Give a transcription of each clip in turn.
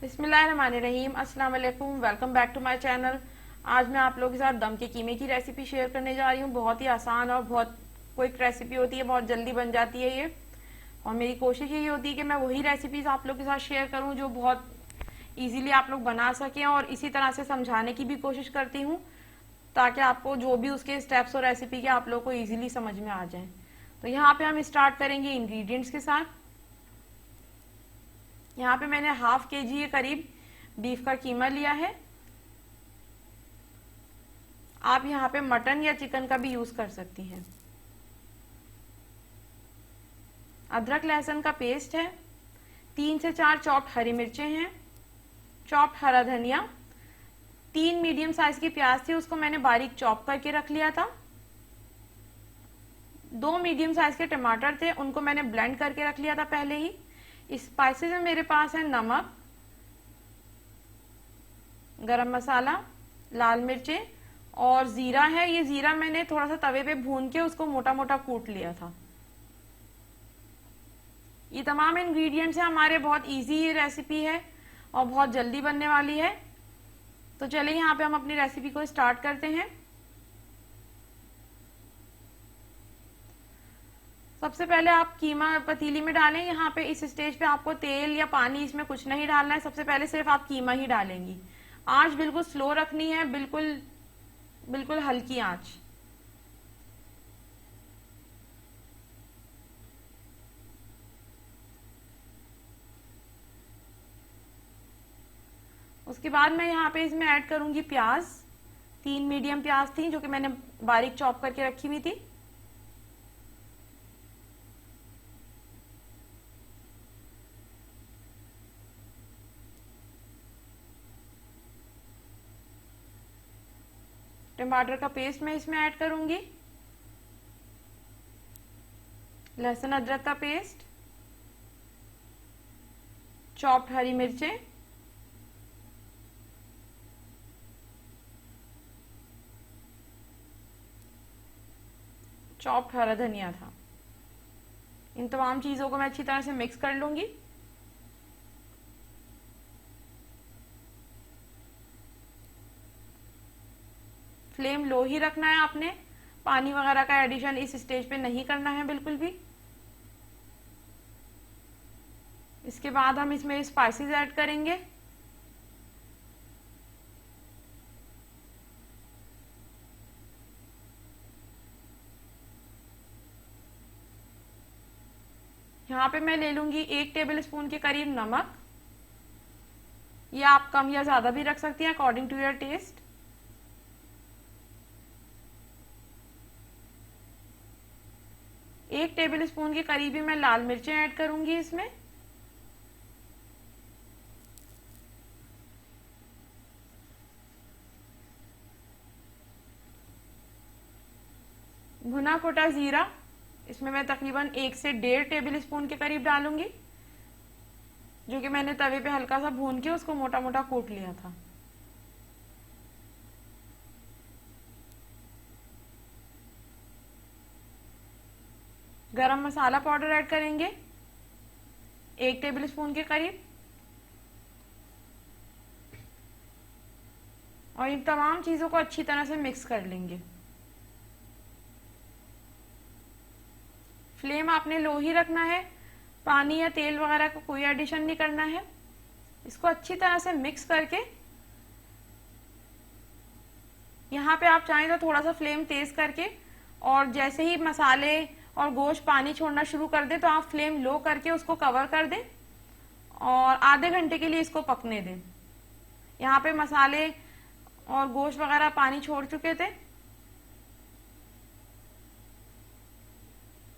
बिस्मिल्लाहिर्रहमानिर्रहीम। अस्सलाम वालेकुम। Welcome back to my channel. आज मैं आप लोगों के साथ दम के कीमे की रेसिपी शेयर करने जा रही हूँ। बहुत ही आसान और बहुत क्विक रेसिपी होती है, बहुत जल्दी बन जाती है ये। और मेरी कोशिश यही होती है कि मैं वही रेसिपीज आप लोग के साथ शेयर करूँ जो बहुत इजीली आप लोग बना सकें, और इसी तरह से समझाने की भी कोशिश करती हूँ ताकि आपको जो भी उसके स्टेप्स और रेसिपी के आप लोग को इजीली समझ में आ जाए। तो यहाँ पे हम स्टार्ट करेंगे इंग्रेडिएंट्स के साथ। यहाँ पे मैंने हाफ केजी के करीब बीफ का कीमा लिया है। आप यहाँ पे मटन या चिकन का भी यूज कर सकती हैं। अदरक लहसुन का पेस्ट है, 3 से 4 चॉप्ड हरी मिर्चें हैं, चॉप्ड हरा धनिया, 3 मीडियम साइज की प्याज थी, उसको मैंने बारीक चॉप करके रख लिया था। 2 मीडियम साइज के टमाटर थे, उनको मैंने ब्लेंड करके रख लिया था पहले ही। स्पाइसेस में मेरे पास है नमक, गरम मसाला, लाल मिर्चें और जीरा है। ये जीरा मैंने थोड़ा सा तवे पे भून के उसको मोटा मोटा कूट लिया था। ये तमाम इंग्रेडिएंट्स हैं हमारे। बहुत इजी ये रेसिपी है और बहुत जल्दी बनने वाली है। तो चलिए यहाँ पे हम अपनी रेसिपी को स्टार्ट करते हैं। सबसे पहले आप कीमा पतीली में डालें। यहाँ पे इस स्टेज पे आपको तेल या पानी इसमें कुछ नहीं डालना है। सबसे पहले सिर्फ आप कीमा ही डालेंगी। आंच बिल्कुल स्लो रखनी है, बिल्कुल बिल्कुल हल्की आंच। उसके बाद मैं यहाँ पे इसमें ऐड करूंगी प्याज। 3 मीडियम प्याज थी जो कि मैंने बारीक चॉप करके रखी हुई थी। टमाटर का पेस्ट मैं इसमें ऐड करूंगी। लहसुन अदरक का पेस्ट, चॉप्ड हरी मिर्चें, चॉप्ड हरा धनिया था। इन तमाम चीजों को मैं अच्छी तरह से मिक्स कर लूंगी। फ्लेम लो ही रखना है आपने। पानी वगैरह का एडिशन इस स्टेज पे नहीं करना है बिल्कुल भी। इसके बाद हम इसमें स्पाइसेस ऐड करेंगे। यहाँ पे मैं ले लूंगी 1 टेबल स्पून के करीब नमक। ये आप कम या ज्यादा भी रख सकती हैं according to your taste. 1 tablespoon के करीब ही मैं लाल मिर्चें ऐड करूंगी इसमें। भुना कोटा जीरा इसमें मैं तकरीबन 1 से 1.5 टेबल स्पून के करीब डालूंगी, जो कि मैंने तवे पे हल्का सा भून के उसको मोटा मोटा कूट लिया था। गरम मसाला पाउडर ऐड करेंगे 1 टेबल स्पून के करीब। और इन तमाम चीजों को अच्छी तरह से मिक्स कर लेंगे। फ्लेम आपने लो ही रखना है। पानी या तेल वगैरह का कोई एडिशन नहीं करना है। इसको अच्छी तरह से मिक्स करके यहाँ पे आप चाहें तो थोड़ा सा फ्लेम तेज करके, और जैसे ही मसाले और गोश्त पानी छोड़ना शुरू कर दे तो आप फ्लेम लो करके उसको कवर कर दें और आधे घंटे के लिए इसको पकने दें। यहाँ पे मसाले और गोश्त वगैरह पानी छोड़ चुके थे,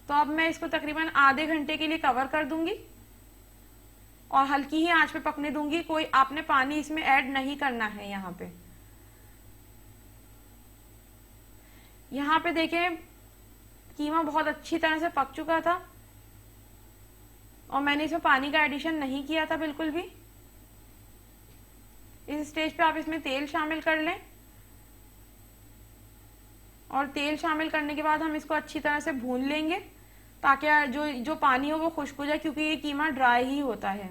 तो अब मैं इसको तकरीबन आधे घंटे के लिए कवर कर दूंगी और हल्की ही आंच पे पकने दूंगी। कोई आपने पानी इसमें ऐड नहीं करना है। यहाँ पे देखें कीमा बहुत अच्छी तरह से पक चुका था और मैंने इसमें पानी का एडिशन नहीं किया था बिल्कुल भी। इस स्टेज पे आप इसमें तेल शामिल कर लें, और तेल शामिल करने के बाद हम इसको अच्छी तरह से भून लेंगे ताकि जो पानी हो वो खुश्क हो जाए, क्योंकि ये कीमा ड्राई ही होता है।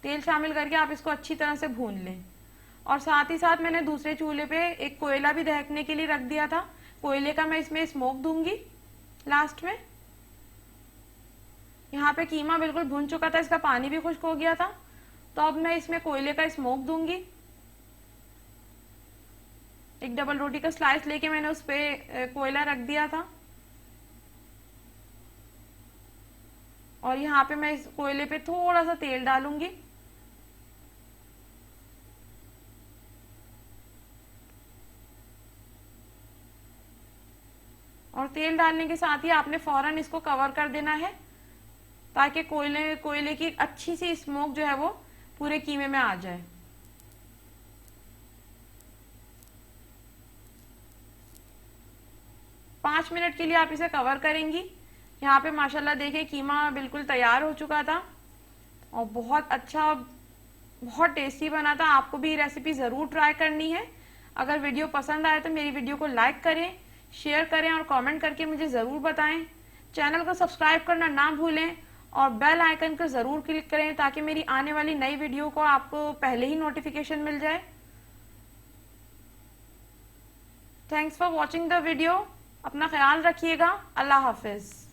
तेल शामिल करके आप इसको अच्छी तरह से भून लें। और साथ ही साथ मैंने दूसरे चूल्हे पे एक कोयला भी दहकने के लिए रख दिया था। कोयले का मैं इसमें स्मोक दूंगी लास्ट में। यहाँ पे कीमा बिल्कुल भुन चुका था, इसका पानी भी खुश्क हो गया था। तो अब मैं इसमें कोयले का स्मोक दूंगी। एक डबल रोटी का स्लाइस लेके मैंने उस पे कोयला रख दिया था और यहाँ पे मैं इस कोयले पे थोड़ा सा तेल डालूंगी। और तेल डालने के साथ ही आपने फौरन इसको कवर कर देना है ताकि कोयले की अच्छी सी स्मोक जो है वो पूरे कीमे में आ जाए। पांच मिनट के लिए आप इसे कवर करेंगी। यहाँ पे माशाल्लाह देखिए कीमा बिल्कुल तैयार हो चुका था और बहुत अच्छा और बहुत टेस्टी बना था। आपको भी ये रेसिपी ज़रूर ट्राई करनी है। अगर वीडियो पसंद आए तो मेरी वीडियो को लाइक करें, शेयर करें और कमेंट करके मुझे ज़रूर बताएं। चैनल को सब्सक्राइब करना ना भूलें और बेल आइकन को ज़रूर क्लिक करें ताकि मेरी आने वाली नई वीडियो को आपको पहले ही नोटिफिकेशन मिल जाए। Thanks for watching the video. अपना ख्याल रखिएगा। अल्लाह हाफिज़।